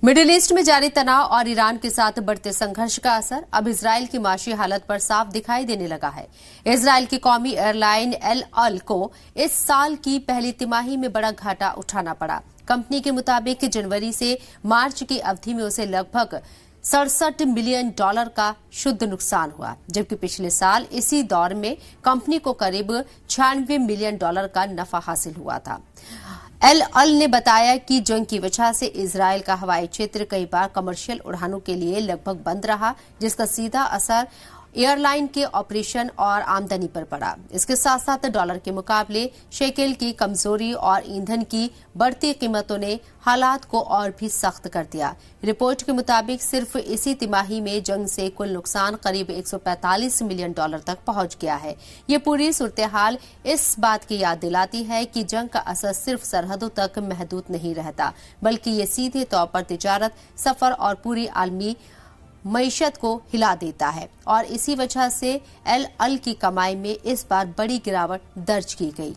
Middle east में जारी तनाव और ईरान के साथ बढ़ते संघर्ष का असर अब इजरायल की माशी हालत पर साफ दिखाई देने लगा है। इजरायल की कौमी एयरलाइन एल अल को इस साल की पहली तिमाही में बड़ा घाटा उठाना पड़ा। कंपनी के मुताबिक जनवरी से मार्च की अवधि में उसे लगभग $67 मिलियन का शुद्ध नुकसान हुआ, जबकि पिछले साल इसी दौर में कंपनी को करीब $96 मिलियन का नफा हासिल हुआ था। एल अल ने बताया कि जंग की वजह से इजरायल का हवाई क्षेत्र कई बार कमर्शियल उड़ानों के लिए लगभग बंद रहा, जिसका सीधा असर एयरलाइन के ऑपरेशन और आमदनी पर पड़ा। इसके साथ साथ डॉलर के मुकाबले शेकेल की कमजोरी और ईंधन की बढ़ती कीमतों ने हालात को और भी सख्त कर दिया। रिपोर्ट के मुताबिक सिर्फ इसी तिमाही में जंग से कुल नुकसान करीब $145 मिलियन तक पहुंच गया है। ये पूरी सूरत-ए-हाल इस बात की याद दिलाती है कि जंग का असर सिर्फ सरहदों तक महदूद नहीं रहता, बल्कि ये सीधे तौर पर तिजारत, सफर और पूरी आलमी मईशत को हिला देता है और इसी वजह से एल अल की कमाई में इस बार बड़ी गिरावट दर्ज की गई।